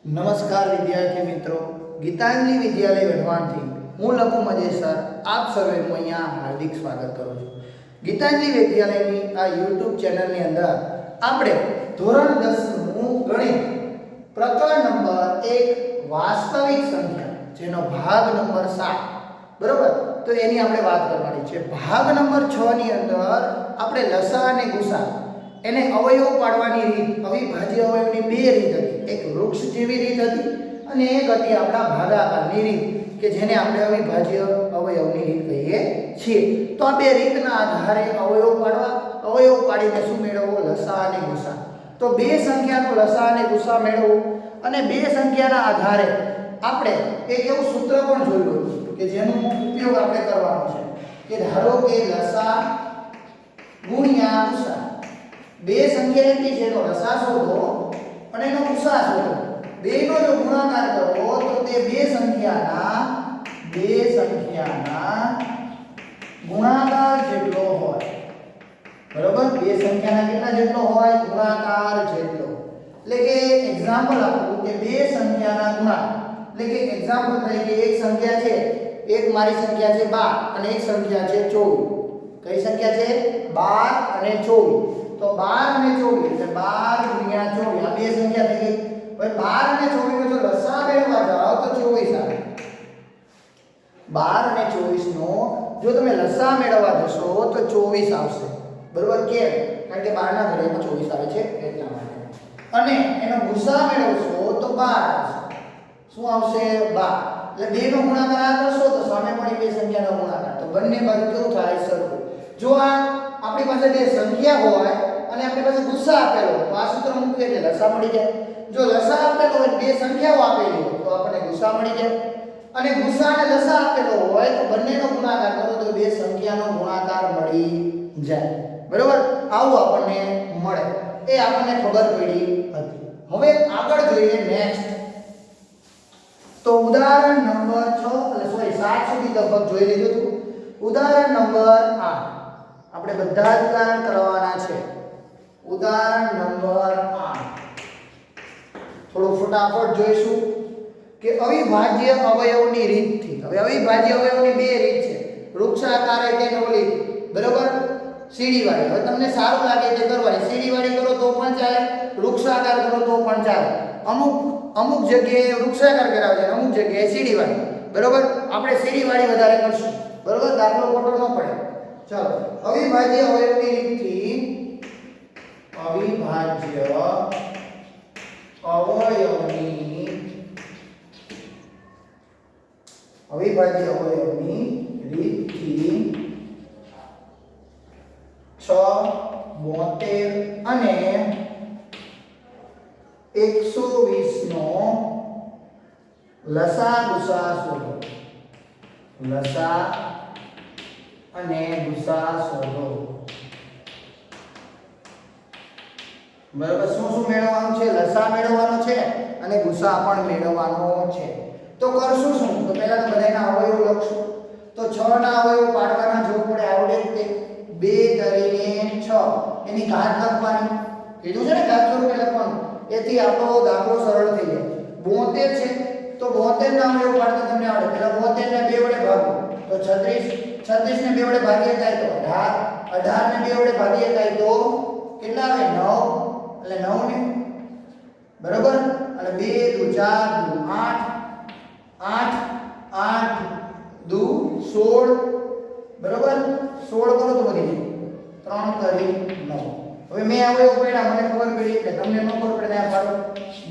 નમસ્કાર વિદ્યાર્થી મિત્રો, ગીતાંજલિ વિદ્યાલય વઢવાણથી હું લઘુ મજેસર આપ સર્વેનું અહીંયા હાર્દિક સ્વાગત કરું છું. ગીતાંજલિ વિદ્યાલયની આ YouTube ચેનલની અંદર આપણે ધોરણ 10 નું ગણિત પ્રકરણ નંબર 1 વાસ્તવિક સંખ્યા જેનો ભાગ નંબર 7 બરોબર, તો એની આપણે વાત કરવાની છે. ભાગ નંબર 6 ની અંદર આપણે લસા અને ગુસા એને અવયવ પાડવાની રીત, અવિભાજ્ય અવયવની બે રીત હતી. એક વૃક્ષ જેવી રીત હતી અને એક હતી આપણા ભાગાકારની રીત કે જેને આપણે અવિભાજ્ય અવયવની રીત કહીએ છીએ. તો આ બે રીતના આધારે અવયવ પાડીને શું મેળવવો? લસા અને ગુસા. તો બે સંખ્યાનો લસા અને ગુસા મેળવવો અને બે સંખ્યાના આધારે આપણે એક એવું સૂત્ર પણ જોયું કે જેનો ઉપયોગ આપણે કરવાનો છે કે ધારો કે લસા ગુણ્યા ગુસા, બે સંખ્યા એટલી છે તો લસા શોધો અને એનો ગુસા શોધો. બેનો જો ગુણાકાર કરો તો તે બે સંખ્યાના ગુણાકાર જેટલો હોય. બરોબર, બે સંખ્યાના કેટલા જેટલો હોય? ગુણાકાર જેટલો. એટલે કે એક્ઝામ્પલ આપું કે બે સંખ્યાના ગુણાકાર, એટલે કે એક્ઝામ્પલ તરીકે એક સંખ્યા છે, એક મારી સંખ્યા છે 12 અને એક સંખ્યા છે 24. કઈ સંખ્યા છે? 12 અને 24. તો 12 અને 24 એટલે 12 ગુણ્યા 24 આ બે સંખ્યા થઈ ગઈ. હવે 12 અને 24 નો જો લસા મેળવવા જાઓ તો 24 આવે. 12 અને 24 નો જો તમે લસા મેળવવા જશો તો 24 આવશે. બરોબર, કેમ? કારણ કે 12 ના ઘડિયામાં 24 આવે છે એટલા માટે. અને એનો ગુસા મેળવશો તો 12 આવશે. શું આવશે? 12. એટલે બે નો ગુણાકાર આ કરશો તો સામે પણ બે સંખ્યાનો ગુણાકાર, તો બંને બાજુ કેવું થાય? સરખું. જો આ આપણી પાસે બે સંખ્યા હોય અને આપણી પાસે ગુસા આપેલો હોય તો આ સૂત્ર મૂકીએ એટલે લસા મળી જાય. જો લસા આપેલો હોય બે સંખ્યાઓ આપેલી હોય તો આપણને ગુસા મળી જાય. અને ગુસા અને લસા આપેલો હોય તો બંનેનો ગુણાકાર કરો તો બે સંખ્યાનો ગુણાકાર મળી જાય. બરોબર, આવું આપણને મળે. એ આપણને ખબર પડી હતી. હવે આગળ જોઈએ નેક્સ્ટ. તો ઉદાહરણ નંબર 7 સુધી લગભગ જોઈ લીધું હતું. ઉદાહરણ નંબર 8 આપણે બધા જ ઉદાહરણ કરવાના છે. ઉદાહરણ નંબર 8 થોડું ફટાફટ જોઈશું કે અવિભાજ્ય અવયવની રીતથી. હવે અવિભાજ્ય અવયવની બે રીત છે, વૃક્ષાકાર કે ઓલી. બરોબર, સીડીવાળી. હવે તમને સારું લાગે તે કરવાની. સીડીવાળી કરો તો પણ ચાલે, વૃક્ષાકાર કરો તો પણ ચાલે. અમુક જગ્યાએ વૃક્ષાકાર કરાવે છે, અમુક જગ્યાએ સીડીવાળી. બરોબર, આપણે સીડીવાળી વધારે કરશું. બરોબર, દાખલો ખોટો ન પડે. ચાલો, અવિભાજ્ય અવયવની રીતથી અવિભાજ્ય અવયવની રીતથી 6, 72 અને 120 નો લસા ગુસા શોધો. લસા અને ગુસા શોધો. બરાબર, શું શું મેળવવાનું છે? લસા મેળવવાનો છે અને ગુસા પણ મેળવવાનો છે. તો કરશું શું? તો પહેલા તો બધાના અવયવ લખશું. તો 6 ના અવયવ પાડવાના જો પડે આવડે તે 2 તરીને 6 એની ઘાત લખવાની. કીધું છે ને ઘાત સ્વરૂપે લખવાનું. એથી આપણો દાખલો સરળ થઈ જાય. 72 છે તો 72 ના અવયવ પાડતા તમને આવડે. પહેલા 72 ને 2 વડે ભાગો તો 36, 36 ને 2 વડે ભાગીએ થાય તો 18, 18 ને 2 વડે ભાગીએ થાય તો કેટલા આવે? 9. એટલે 9 ને બરોબર, અને 2 દુ 4 દુ 8, 8 8 દુ 16. બરોબર, 16 કરો તો વધી જાય 3 કરી 9. હવે મેં અવયવ પાડ્યા, મને ખબર પડી એટલે તમને ન ખબર પડે ત્યાં પાડો.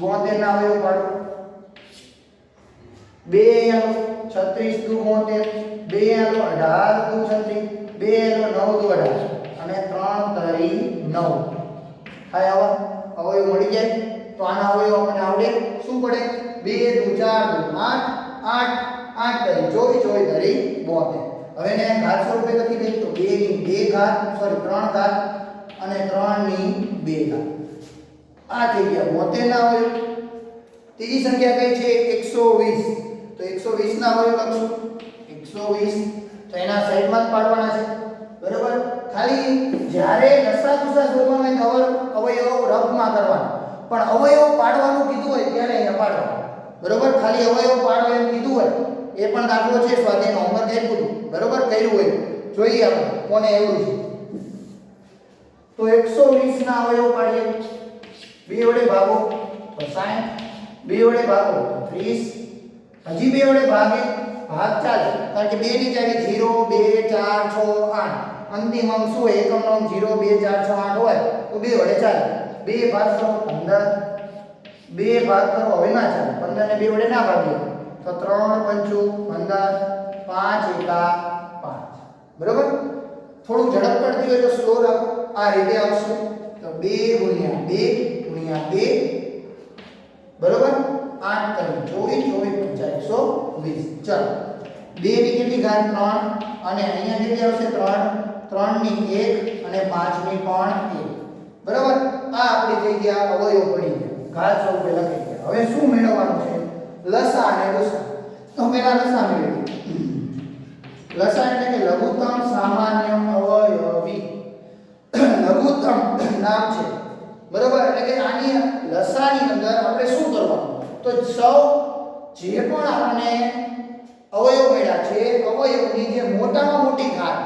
72 ના અવયવ પાડો. 2 આલો 36 દુ 72, 2 આલો 18 દુ 36, 2 આલો 9 દુ 18 અને 3 કરી 9. થાય આવા અવયવ મળી જાય. તો આના અવયવ આપણને આવડે. શું પડે? 2 દુ 4 દુ 8, 8 8 કરી 24, 24 કરી 72. હવે એને ઘાત સ્વરૂપે લખી દઈએ તો 2 ની 2 ઘાત, સોરી 3 ઘાત અને 3 ની 2 ઘાત. આ થઈ ગયા 72 ના અવયવ. ત્રીજી સંખ્યા કઈ છે? 120. તો 120 ના અવયવ લખશું. 120 તો એના સાઈડમાં જ પાડવાના છે. બરોબર, ખાલી જ્યારે લસા ગુસા શોધવાનો હોય તો અવયવ રફમાં કરવાના. પણ અવયવ પાડવાનું કીધું હોય ત્યારે અહીંયા પાડવાનું. બરોબર, ખાલી અવયવ પાડો એમ કીધું હોય એ પણ દાખલો છે સ્વાધ્યાયનો હોમવર્ક આપ્યું હતું. બરોબર, કર્યું હોય જોઈએ આપણે કોને એવું છે. તો 120 ના અવયવ પાડીએ. 2 વડે ભાગો તો 60, 2 વડે ભાગો તો 30, હજી 2 વડે ભાગે ભાગ ચાલે કારણ કે 2 ની જગ્યાએ 0 2 4 6 8 અંતિમ અંક શું હોય એકમનો અંક 0 2 4 6 8 હોય તો 2 વડે ચાલે. 2 ભાગ કરો 15, 2 ભાગ કરો હવે ના ચાલે 15 ને 2 વડે ના ભાગીએ તો 3 5 15 5 એકા 5. બરોબર, થોડું ઝડપ પડતી હોય તો સ્લો રાખો. આ રીતે આવશે તો 2 ગુણ્યા 2 ગુણ્યા 2 બરોબર 8 3 24 24 120. ચાલો 2 ની કેટલી ઘાત 3 અને અહીંયા કેટલી આવશે 3 3 ની 1 અને 5 ની પણ 1. બરોબર, આ આપણી થઈ ગયા અવયવ પડી ગયા ઘાત સ્વરૂપે લખી ગયા. હવે શું મેળવવાનું છે? લસા અને ગુસા. તો પહેલા લસા મેળવીએ. લસા એટલે કે લઘુત્તમ સામાન્ય અવયવી. લઘુત્તમ નામ છે. બરોબર, એટલે કે આની લસાની અંદર આપણે શું કરવાનું? તો સૌ જે પણ આપણને અવયવ મળ્યા છે અવયવની જે મોટામાં મોટી ઘાત,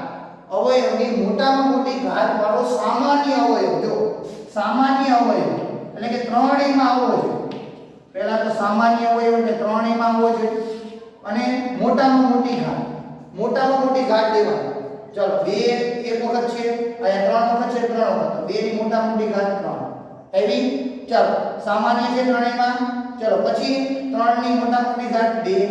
અવયવની મોટામાં મોટી ઘાત વાળો સામાન્ય અવયવ, જો સામાન્ય અવયવ એટલે કે ત્રણેયમાં આવવો જોઈએ. પહેલા તો સામાન્ય અવયવ એટલે ત્રણેયમાં આવવો જોઈએ અને મોટામાં મોટી ઘાત, મોટામાં મોટી ઘાત લેવાની. ચલો 2 એક વખત છે, અહીંયા 3 વખત છે, 3 વખત, તો 2 ની મોટામાં મોટી ઘાત 3 એવી. ચલો સામાન્ય છે ત્રણેયમાં. ચલો પછી 3 ની મોટામાં મોટી ઘાત 2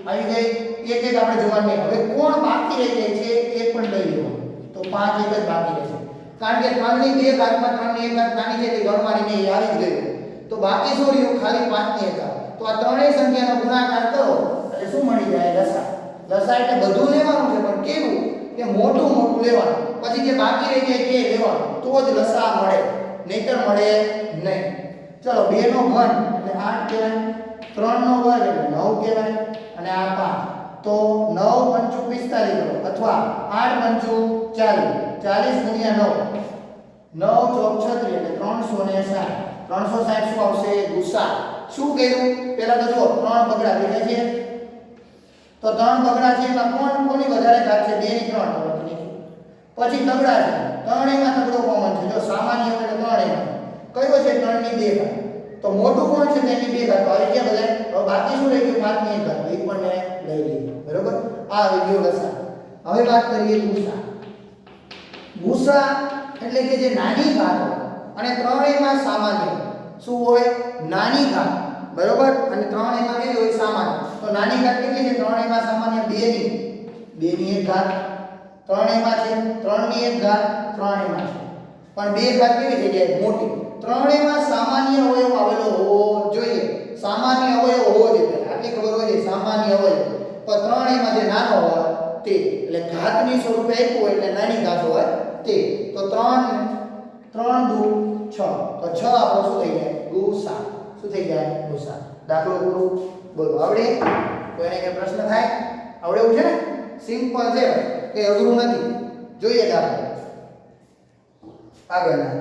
આવી ગઈ. એક એક આપણે જોવાનું નહીં. હવે કોણ બાકી રહી જાય છે એ પણ લઈ લેવાનું. તો 5 એક જ બાકી રહેશે કારણ કે 3 ની 2 ઘાતમાં 3 ની 1 ઘાત નાની છે એટલે ગણવાની નહીં, આવી જ ગયું. તો બાકી શું રહ્યું? ખાલી 5 ની 1 ઘાત. તો આ ત્રણેય સંખ્યાનો ગુણાકાર કરો એટલે શું મળી જાય? લસા. લસા એટલે બધું લેવાનું છે પણ કેવું કે મોટું મોટું લેવાનું. પછી જે બાકી રહી જાય તે લેવાનું તો જ લસા મળે, નહીતર મળે નહીં. ચલો 2 નો ઘન એટલે 8 કહેવાય, 3 નો વર્ગ એટલે 9 કહેવાય અને આ 5. તો 9 5 45 કરો અથવા 8 5 40, 40 ગુણ્યા 9 9 ચોક 36 એટલે 360. 360 શું આવશે? ગુસા. શું કર્યું? પહેલા તો જો 3 બગડા દેખાય છે તો 3 બગડા છે એમાં કોની વધારે ઘાત છે? 2 ની 3 પછી તગડા છે, ત્રણેયમાં તગડો કોમન છે. જો સામાન્ય હોય એટલે ત્રણેયમાં કયો છે? 3 ની 2 ઘાત. તો મોટું કોણ છે? તેની 2 ઘાત. આવી ગયા બધા. હવે બાકી શું રહી ગયું? 5 ની 1 ઘાત. એ પણ મેં લઈ લીધી. બરોબર, આ આવી ગયો લસા. હવે વાત કરીએ ગુસા. ગુસા એટલે કે જે નાની ઘાત હોય અને ત્રણેયમાં સામાન્ય શું હોય? નાની ઘાત. બરોબર, અને ત્રણેયમાં કેવી હોય? સામાન્ય. તો નાની ઘાત કેટલી છે? ત્રણેયમાં સામાન્ય 2 ની 1 ઘાત. ત્રણેયમાં છે 3 ની 1 ઘાત ત્રણેયમાં છે પણ 2 ઘાત કેવી થઈ જાય? મોટી. ત્રણેયમાં સામાન્ય અવયવ આવેલો હોવો જોઈએ. સામાન્ય અવયવ હોવો જોઈએ, આટલી ખબર હોય છે. સામાન્ય અવયવ પણ ત્રણેયમાં જે નાનો હોય તે, એટલે ઘાતની સ્વરૂપે આપ્યું હોય એટલે નાની ઘાત હોય તે. તો 3 3 દુ 6, તો 6 આપણો શું થઈ જાય? ગુસા. શું થઈ જાય? ગુસા. દાખલો પૂરો. બોલો, આવડે? કોઈને કઈ પ્રશ્ન થાય? આવડે એવું છે ને? સિમ્પલ છે, કે અઘરું નથી. જોઈએ દાખલો આગળના.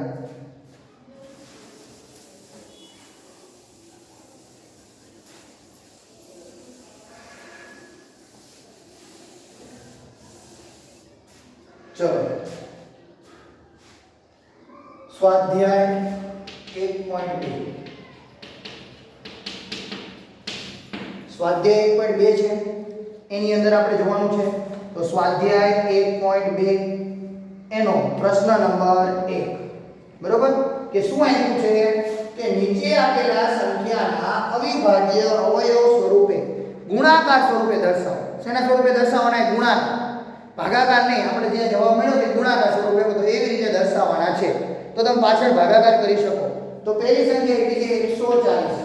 ચલો સ્વાધ્યાય 1.2. સ્વાધ્યાય 1.2 છે એની અંદર આપણે જોવાનું છે. તો સ્વાધ્યાય 1.2 એનો પ્રશ્ન નંબર 1. બરોબર, કે શું આપ્યું છે કે નીચે આપેલા સંખ્યાના અવિભાજ્ય અવયવ સ્વરૂપે ગુણાકાર સ્વરૂપે દર્શાવો. શેના સ્વરૂપે દર્શાવવાના? ગુણાકાર, ભાગાકાર નહીં. આપણે જે જવાબ મળ્યો તે ગુણાકાર સ્વરૂપે, તો એવી રીતે દર્શાવવાના છે. તો તમે પાછળ ભાગાકાર કરી શકો. તો પહેલી સંખ્યા એટલી છે 140.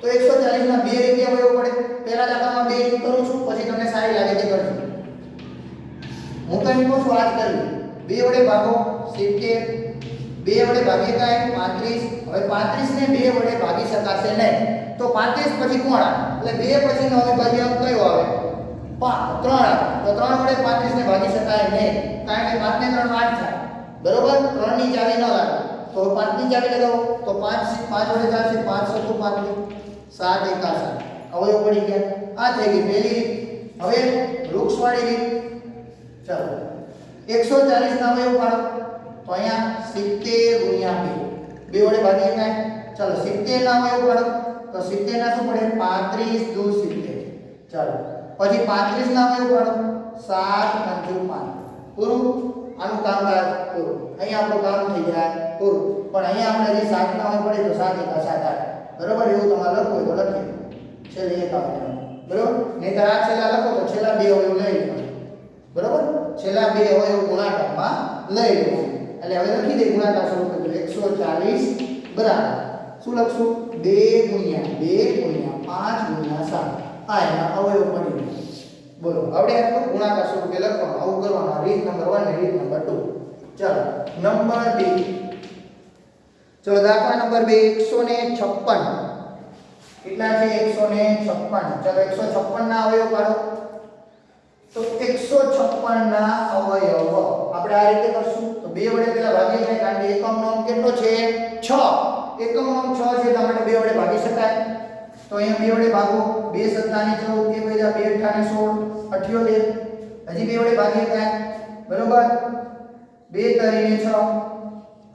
તો 140 ના 2 રીતે અવયવ પડે. પહેલા દાખલામાં 2 રીતે કરું છું, પછી તમને સારી લાગે તે કરજો. હું તો એમ કહું છું આજ કરી 2 વડે ભાગો 70, 2 વડે ભાગીએ કાંઈ 35. હવે 35 ને 2 વડે ભાગી શકાશે નહીં. તો 35 પછી કોણ આવે? એટલે 2 પછીનો અવિભાજ્ય અંક કયો આવે? 3 આવે. તો 3 વડે 35 ને ભાગી શકાય નહીં કારણ કે 5 ને 3 8 થાય. બરોબર, 3 ની ચાવી ન લાગે. તો 5 ની ચાવી લગાવો તો 5 વડે ચાલશે 5 સત્તુ 5 7 એકા 7 અવયવ પડી ગયા આ થઈ ગઈ પહેલી રીત હવે વૃક્ષવાળી રીત ચાલો 140 ના અવયવ પાડો તો અહીંયા 70 ગુણ્યા 2 બે વડે ભાગીએ કાંઈ ચાલો 70 ના અવયવ પાડો તો 70 ના શું પડે 35 દૂ 70 ચાલો પછી 35 ના અવયવ પાડો 7 પંચું 5 પૂરું આનું કામકાજ પૂરું અહીંયા આપણું કામ થઈ જાય પૂરું પણ અહીંયા આપણે જે 7 ના અવયવ પડે તો 7 એકા 7 8 બરોબર એવું તમારે લખવું હોય તો લખી છેલ્લે એક આવે બરોબર નહીંતર આ છેલ્લા લખો તો છેલ્લા બે અવયવ લઈ લેવાનું બરોબર છેલ્લા બે અવયવ ગુણાકારમાં લઈ લેવાનું એટલે હવે લખી દે ગુણાકાર શરૂ કરી 140 બરાબર શું લખશું 2 ગુણ્યા 5 ગુણ્યા 7 આ એના અવયવ પડી ગયા બોલો આવડે આટલું ગુણાકાર સ્વરૂપે લખવાનું આવું કરવાનું રીત નંબર 1 ને રીત નંબર 2 ચાલો નંબર 2 ચલો દાખલા નંબર 2 156 કેટલા છે 156 ચલો 156 ના અવયવ પાડો તો 156 ના અવયવ આપણે આ રીતે કરશું તો 2 વડે પેલા ભાગી જાય કારણ કે એકમનો અંક કેટલો છે 6 એકમનો અંક 6 છે એટલે આપણે 2 વડે ભાગી શકાય તો અહીંયા 2 વડે ભાગો 2 સત્તાને 14 2 વડે 2 અઠાને 16 78 હજી 2 વડે ભાગી શકાય બરોબર 2 તરીને 6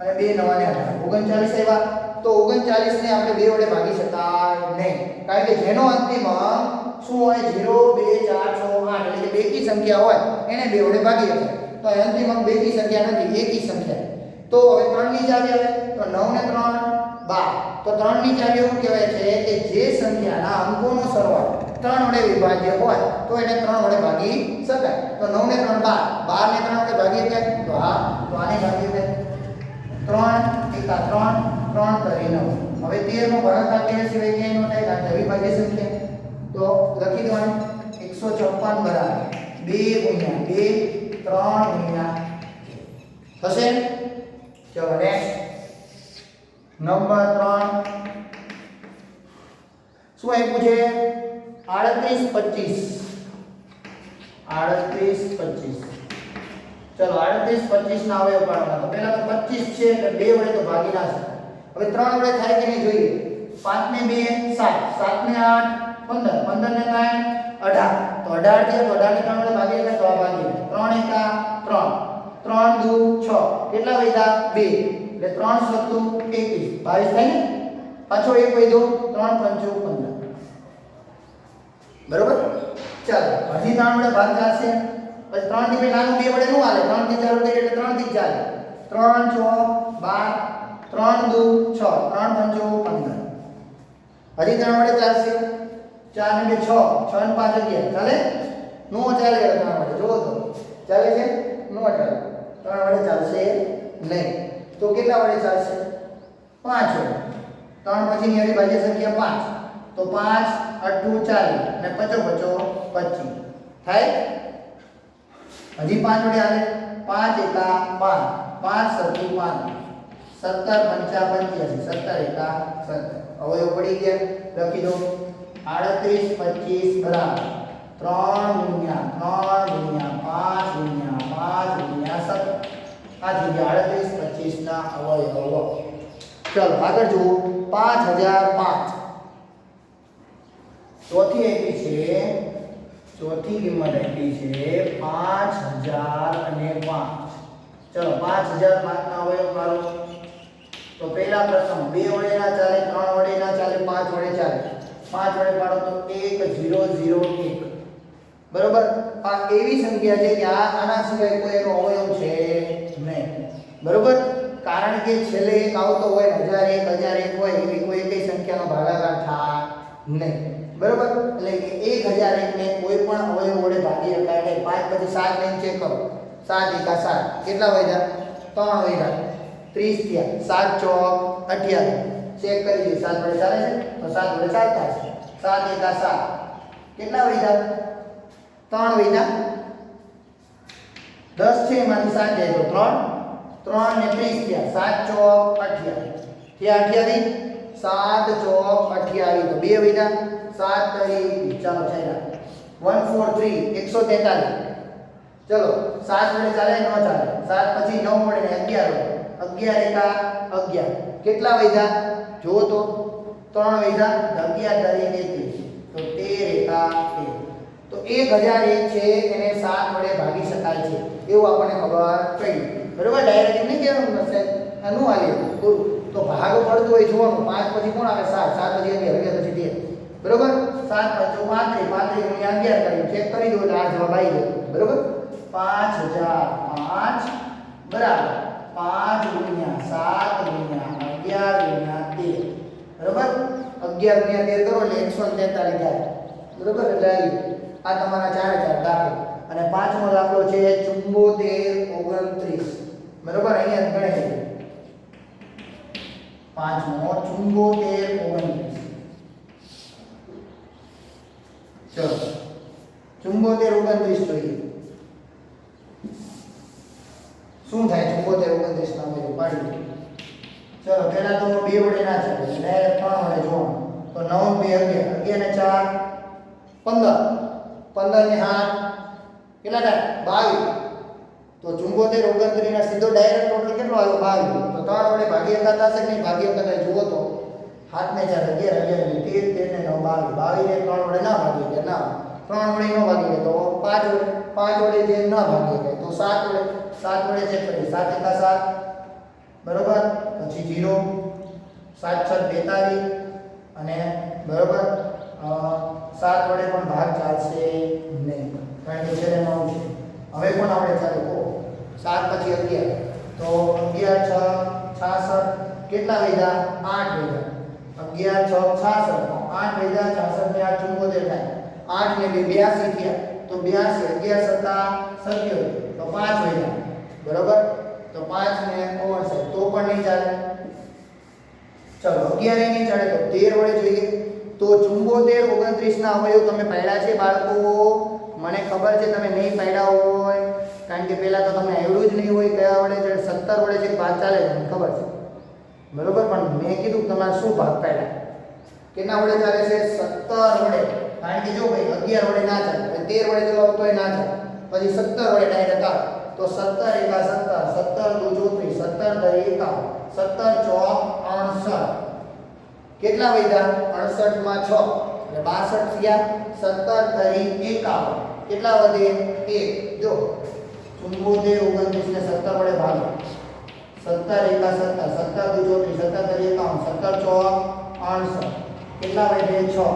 અને 2 નવાને 39 આવ્યા તો 39 ને આપણે 2 વડે ભાગી શકાય નહીં કારણ કે જેનો અંતિમ અંક શું હોય 0 2 4 6 8 એટલે કે બેકી સંખ્યા હોય એને 2 વડે ભાગી શકાય તો અંતિમ અંક બેકી સંખ્યા નથી એકી સંખ્યા તો હવે 3 ની ચાવી આવે તો 9 ને 3 12 તો 3 ની ચાવી એવું કહેવાય છે કે જે સંખ્યાના અંકોનો સરવાળો 3 વડે વિભાજ્ય હોય તો એને 3 વડે ભાગી શકાય તો 9 ને 3 12 12 ને 3 વડે ભાગી શકાય તો હા તો આને ભાગી શકાય 3 એકા 3 3 તરી 9 હવે 13 નો ભાગાકાર 13 સિવાય ક્યાંય ન થાય કારણ કે અવિભાજ્ય સંખ્યા તો લખી દેવાનું 156 બરાબર 2 ગુણ્યા 2 3 ગુણ્યા થશે ચલો નેક્સ્ટ નંબર 3 શું આપ્યું છે 38 25 ચલો 38 25 ના અવયવ પાડવાના તો પહેલા તો 25 છે એટલે 2 વડે તો ભાગી ના શકાય હવે 3 વડે થાય કે નહીં જોઈએ 5 ને 2 7 7 ને 8 15 15 ને 9 18 તો 18 છે તો 18 ને 3 વડે ભાગી શકાય તો આ ભાગી 3 એકા 3 3 દુ 6 કેટલા વધ્યા 2 એટલે 3 સત્તુ 21 22 થાય ને પાછો એક વધ્યો 3 પંચું 15 બરોબર ચાલો હજી 3 વડે ભાગ ચાલશે પછી 3 થી નાનું 2 વડે નું હાલે 3 થી ચાલુ કરીએ એટલે 3 થી ચાલે 3 6 12 3 દુ 6 3 પંચું 15 હજી 3 વડે ચાલશે 4 ને 6 6 ને 5 11 ચાલે નો ચાલે 3 વડે જો તો ચાલે છે નો ચાલે 3 વડે ચાલશે નહીં તો કેટલા વડે ચાલશે 5 વડે 3 પછી ની અવિભાજ્ય સંખ્યા 5 તો 5 8 40 અને 5 25 થાય હજી 5 વડે હાલે 5 એકા 5 5 સત્તુ 5 17 55 17 એકા 17 અવયવ પડી ગયા લખી દો 38 25 બરાબર 3 ગુણ્યા 5 ગુણ્યા 7 આ જગ્યા 38 25 ના અવયવ ચલો આગળ જુઓ 5005 ચોથી કિંમત આપી છે 5000 અને 5 ચલો 5005 ના અવયવ પાડો તો પહેલા પ્રથમ 2 વડે ના ચાલે 3 વડે ના ચાલે 5 વડે ચાલે 5 વડે પાડો તો 1001 બરોબર આ એવી સંખ્યા છે કે આના સિવાય કોઈ એનો અવયવ છે નહીં બરોબર કારણ કે છેલ્લે એક આવતો હોય 1001 હોય એવી કોઈ એકઈ સંખ્યાનો ભાગાકાર થાય નહીં બરોબર એટલે કે 1001 ને કોઈ પણ અવયવ વડે ભાગી શકાય નહીં 5 પછી 7 લઈને ચેક કરો 7 એકા 7 કેટલા વધ્યા 3 વધ્યા 30 થયા 7 ચોક 28 ચેક કરી દઈએ 7 વડે ચાલે છે તો 7 વડે ચાલતા છે 7 એકા 7 કેટલા વધ્યા 3 વધ્યા 10 છે એમાંથી 7 જાય તો 3 ને 30 થયા 7 ચોક 28 થયા 28 7 ચોક 28 તો 2 વધ્યા 7 તરી ચાલો છેડા 143 143 ચલો 7 વડે ચાલે ન ચાલે 7 પછી 9 વડે ને 11 11 એકા 11 કેટલા વધ્યા જો તો 3 વધ્યા 11 તરી 33 તો 13 એકા 13 તો 1001 છે એને 7 વડે ભાગી શકાય છે એવું આપણને ખબર પડી બરોબર ડાયરેક્ટ એમ નહીં કહેવાનું હશે આનું આલે પૂરું તો ભાગ પડતો હોય જોવાનું 5 પછી કોણ આવે 7 7 પછી 11 11 પછી 13 બરોબર 7 5 35 35 ગુણ્યા 11 કર્યું ચેક કરી દો એટલે આ જવાબ આવી ગયો બરોબર 5005 બરાબર 5 ગુણ્યા 7 ગુણ્યા 11 ગુણ્યા 13 બરોબર 11 ગુણ્યા 13 કરો એટલે 143 થાય બરોબર એટલે આ તમારા ચારે ચાર દાખલા અને પાંચમો દાખલો છે 74 29 બરોબર અહીંયા ગણાય પાંચમો 74 29 ચલો 74 29 જોઈએ શું થાય 74 29 ના મેં પાડી ચલો પહેલા તો 2 વડે ના ચાલે ડાયરેક્ટ 3 વડે જોવાનું તો 9 2 11 11 ને 4 15 15 ને 8 કેટલા થાય 22 તો 74 29 ના સીધો ડાયરેક્ટ ટોટલ કેટલો આવ્યો 22 તો 3 વડે ભાગી શકાતા હશે કે નહીં ભાગી શકાતા જુઓ તો 7 ને 4 11 11 ને 13 13 ને 9 22 22 ને 3 વડે ના ભાગી કે ના 3 વડે ન ભાગી તો 5 વડે જે ના ભાગી કે તો 7 વડે ચેક કરીએ 7 એકા 7 બરોબર પછી 0 7 6 42 અને બરોબર 7 વડે પણ ભાગ ચાલશે નહીં કારણ કે છેલ્લે 9 છે હવે પણ આપણે ચાલો કહો 7 પછી 11 તો 11 6 66 કેટલા વધ્યા 8 વધ્યા 11 6 66 તો 8 વધ્યા 66 ને 8 74 થાય 8 ને 2 82 થયા તો 82 11 7 27 તો 5 વધ્યા બરોબર તો 5 ને 59 તો પણ નહીં ચાલે ચલો 11 એ નહીં ચાલે તો 13 વડે જોઈએ તો 74 29 ના અવયવ તમે પાડ્યા છે બાળકો મને ખબર છે તમે નહીં પાડ્યા હોય કારણ કે પહેલા તો તમને આવડું જ નહીં હોય કયા વડે છે 17 વડે છે ભાગ ચાલે છે મને ખબર છે બરોબર પણ મેં કીધું તમારે શું ભાગ પાડ્યા કેટલા વડે ચાલે છે 17 વડે કારણ કે જો ભાઈ 11 વડે ના ચાલે 13 વડે ચલાવો તોય ના ચાલે પછી 17 વડે ડાયરેક્ટ આવે તો 17 એકા 17 17 દુ 34 17 તરી 51 17 ચોક 68 કેટલા વધ્યા 68 માં 6 એટલે 62 થયા 17 તરી 51 કેટલા વધે 1 જો 74 29 ને 17 વડે ભાગો 17 એકા 17 17 દુ 34 17 તરી 51 17 ચોક 68 કેટલા વધે 6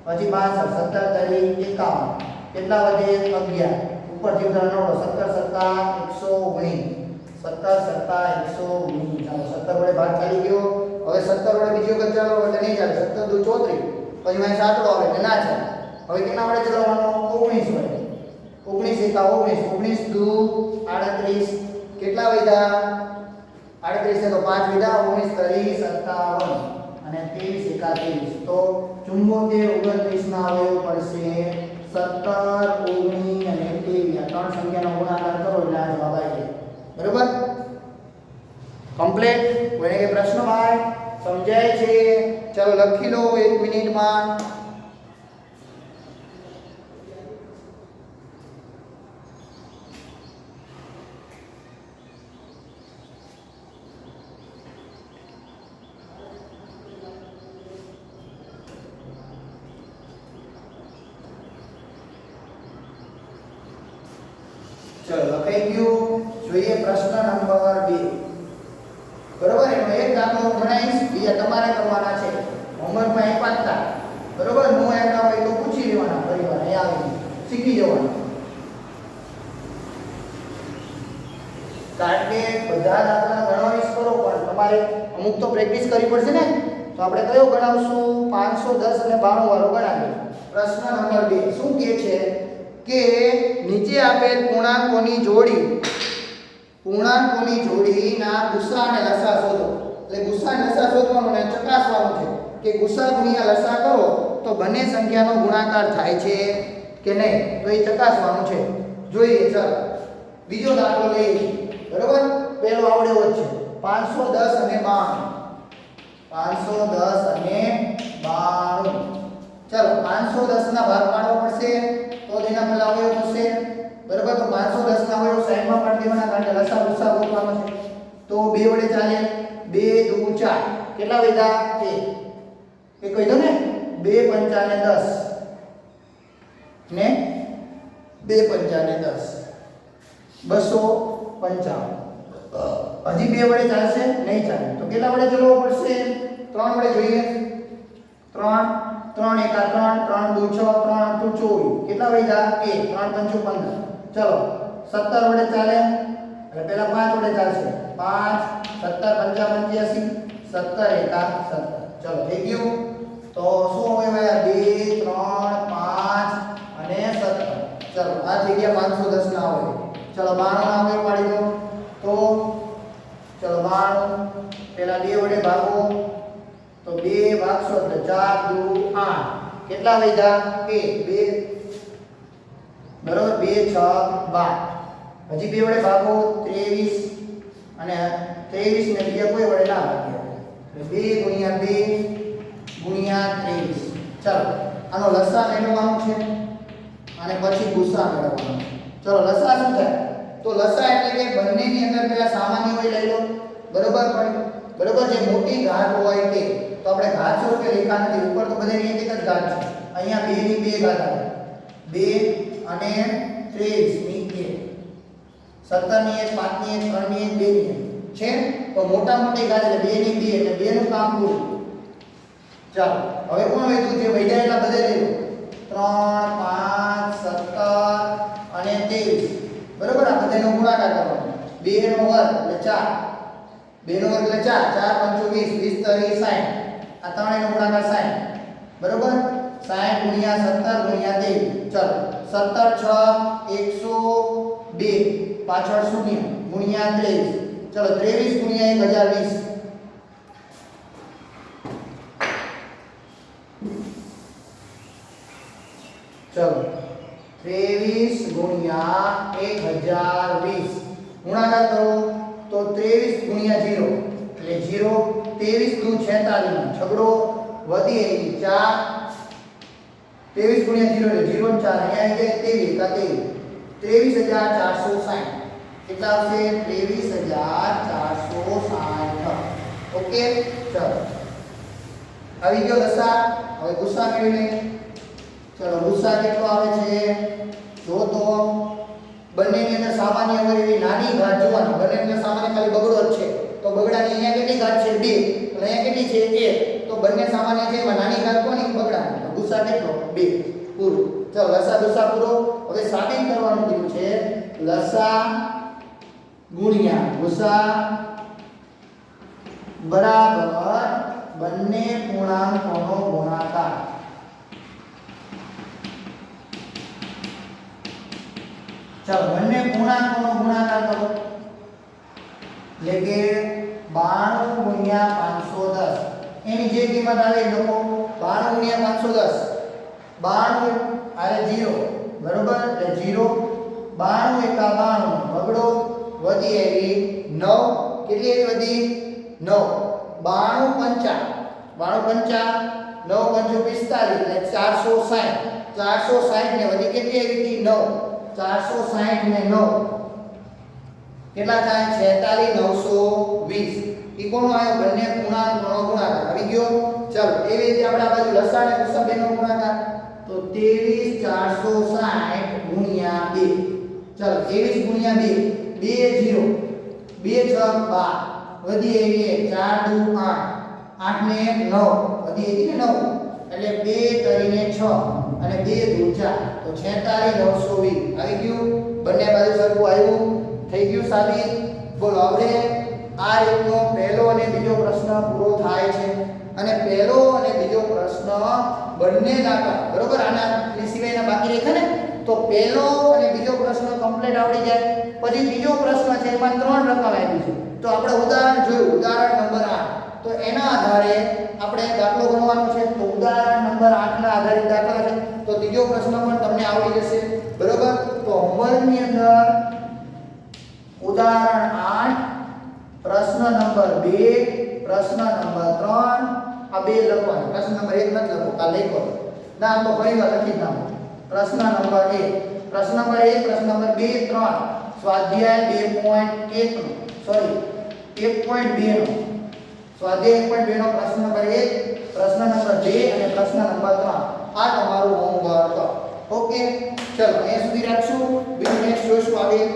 પછી 62 17 તરી 51 કેટલા વધે 11 ઉપરથી ઉદાહરણ 17 સત્તા 119 17 સત્તા 119 ચાલો 17 વડે ભાગ ચાલી ગયો હવે 17 વડે બીજો વખત ચાલો એટલે નહીં ચાલે 17 દુ 34 પછી અહીં સાતડો આવે એટલે ના ચાલે હવે કેટલા વડે ચલાવવાનો 19 વડે 19 એકા 19 19 દુ 38 કેટલા વધ્યા 38 ને તો 5 વધ્યા 19 તરી 57 અને 23 એકા 23 તો 74 29 ના અવયવ પડશે 17 19 અને 23 આ ત્રણ સંખ્યાનો ગુણાકાર કરો એટલે આ જવાબ આવી જાય બરોબર કમ્પ્લીટ કોઈને કે પ્રશ્ન ભાઈ સમજાય છે ચલો લખી લો 1 મિનિટમાં ચલો લખાઈ ગયું જોઈએ પ્રશ્ન નંબર 2 બરોબર એનો એક દાખલો હું ગણાવીશ બીજા તમારે કરવાના છે હોમવર્કમાં એક વાંચતા બરોબર નો આવતા હોય તો પૂછી લેવાના પરિવાર અહીં આવી શીખી જવાનું કારણ કે બધા દાખલા ગણવાવીશ કરો પણ તમારે અમુક તો પ્રેક્ટિસ કરવી પડશે ને તો આપણે કયો ગણાવશું 510 અને 92 વાળો ગણાવીએ પ્રશ્ન નંબર 2 શું કહે છે કે નીચે આપેલ પૂર્ણાંકોની જોડીના ગુસા અને લસા શોધો એટલે ગુસા અને લસા શોધવાનું અને ચકાસવાનું છે કે ગુસા ગુણ્યા લસા કરો તો બંને સંખ્યાનો ગુણાકાર થાય છે કે નહીં તો એ ચકાસવાનું છે જોઈએ ચાલો બીજો દાખલો લઈએ બરોબર પહેલો આવડેવો જ છે 510 અને 92 510 અને 92 ચાલો 510 ના ભાગ પાડવો પડશે તો તેના પહેલા અવયવ થશે બરાબર તો 510 ના અવયવ સાઈડમાં પાડી દેવાના કારણ કે લસા ગુસા ગોતવાનો છે તો 2 વડે ચાલે 2 દુ 4 કેટલા વધ્યા એક કહી દો ને 2 પંચા ને 10 ને 2 પંચા ને 10 255 હજી 2 વડે ચાલશે નહીં ચાલે તો કેટલા વડે ચલાવવો પડશે 3 વડે જોઈએ 3 3 એકા 3 3 દુ 6 3 આઠું 24 કેટલા વધ્યા 3 પંચું 15 ચલો 17 વડે ચાલે એટલે પહેલા 5 વડે ચાલશે 5 17 પંચા 85 17 એકા 17 ચલો થઈ ગયું તો શું હોય ભાઈ 2 3 5 અને 17 ચલો આ થઈ ગયા 510 ના હોય ચલો 92 ના હોય પાડી દો તો ચલો 92 પહેલા 2 વડે ભાગો તો 2 ભાગશો એટલે 4 દુ 8 કેટલા વધ્યા 2 બરોબર 2 6 12 હજી 2 વડે ભાગો 23 અને 23 ને બીજા કોઈ વડે ના ભાગ્યા એટલે 2 ગુણ્યા 2 ગુણ્યા 23 ચાલો આનો લસા મેળવવાનો છે અને પછી ગુસા મેળવવાનો ચલો લસા શું થાય તો લસા એટલે કે બંનેની અંદર પેલા સામાન્ય હોય લઈ લો બરોબર પણ બરોબર જે મોટી ઘાત હોય તે તો આપણે ઘાત સ્વરૂપે રેખા નથી ઉપર તો બધાની એક જ ઘાત છે અહીંયા 2 ની 2 ઘાત આવે 2 અને 23 ની 1 17 ની 1 5 ની 1 3 ની 1 2 ની 1 છે તો મોટા મોટી ઘાત એટલે 2 ની 2 એટલે 2 નું કામ પૂરું ચાલો હવે કોણ વધ્યું જે વધ્યા એટલા બધા લઈ લો 3 5 17 અને 23 બરોબર આ બધાનો ગુણાકાર કરવાનો 2 નો વર્ગ એટલે 4 2 નો વર્ગ એટલે 4 4 5 20 20 30 60 આ ત્રણેયનો ગુણાકાર 60 બરોબર 60 ગુણ્યા 17 ગુણ્યા 23 ચલો 17 6 102 પાછળ 0 ગુણ્યા 23 ચલો 23 ગુણ્યા 1020 चलो 23 गुणिया 1020 गुणाकार करो तो 23 गुणिया 0 એટલે 0 23 દુ 46 છગડો વધી આવી 4 23 ગુણ્યા 0 એટલે 0 ને 4 અહીંયા આવી જાય 23 કેટલા આવશે 23460 ઓકે ચલો આવી ગયો લસા હવે ગુસા મેળવી લઈએ ચલો ગુસ્સા કેટલો આવે છે જો તો બંનેની અંદર સામાન્ય હોય એવી નાની ઘાત જોવાની બંનેની અંદર સામાન્ય ખાલી બગડો જ છે તો બગડાની અહીંયા કેટલી ઘાત છે 2 અને અહીંયા કેટલી છે 1 તો બંને સામાન્ય છે એમાં નાની ઘાત કોની બગડાની તો ગુસ્સા કેટલો 2 પૂરું ચલો લસા ગુસ્સા પૂરો હવે સાબિત કરવાનું કીધું છે લસા ગુણ્યા ગુસ્સા બરાબર બંને પૂર્ણાંકોનો ગુણાકાર चलो બંને પૂર્ણાંકોનો ગુણાકાર કરો એટલે કે 92 ગુણ્યા 510 એની જે કિંમત આવે એ લખો 92 ગુણ્યા 510 92 આરે 0 બરોબર એટલે 0 92 એકા 92 બગડો વધી આવી 9 કેટલી વધી 9 92 પંચા 92 પંચા 9 પંચું 45 એટલે 460 460 ને વધી કેટલી આવી હતી 9 460 ને 9 કેટલા થાય 46920 ઈ કોનો આવ્યો બંને પૂર્ણાંકોનો ગુણાકાર આવી ગયો ચલો એવી રીતે આપણે આ બાજુ લસા અને ગુસા બેનો ગુણાકાર તો 23460 ગુણ્યા 2 ચલો 23 ગુણ્યા 2 0 2 6 12 વધી આવી 4 દુ 8 8 ને 1 9 વધી આવી ને 9 એટલે 2 તરીને 6 અને 2 દુ 4 તો 46920 આવી ગયું બંને બાજુ સરખું આવ્યું થઈ ગયું સાબિત બોલો હવે આ રીતનો પહેલો અને બીજો પ્રશ્ન પૂરો થાય છે અને પહેલો અને બીજો પ્રશ્ન બંને દાખલા બરોબર આના સિવાયના બાકી રેખા ને તો પહેલો અને બીજો પ્રશ્ન કમ્પ્લીટ આવડી જાય પછી બીજો પ્રશ્ન છે એમાં 3 રકમ આવી છે તો આપણે ઉદાહરણ જોયું ઉદાહરણ નંબર 8 તો એના આધારે આપણે દાખલો ગણવાનો છે તો ઉદાહરણ નંબર 8 ના આધારિત દાખલા છે તો ત્રીજો પ્રશ્ન પણ તમને આવડી જશે બરોબર તો હોમવર્કની અંદર ઉદાહરણ 8 પ્રશ્ન નંબર 2 પ્રશ્ન નંબર 3 આ બે લખવાના પ્રશ્ન નંબર 1 નથી લખો કાલે લખો ના તો ફરીવાર લખી નાખો પ્રશ્ન નંબર 1 પ્રશ્ન નંબર 1 પ્રશ્ન નંબર 2 3 સ્વાધ્યાય 2.1 નો સોરી 1.2 નો સ્વાધ્યાય 1.2 નો પ્રશ્ન નંબર 1, પ્રશ્ન નંબર 2 અને પ્રશ્ન નંબર 3 આ તમારું હોમવર્ક. ઓકે, ચલો અહીંયા સુધી રાખશું. બીજું નેક્સ્ટ જોઈશું આગળ.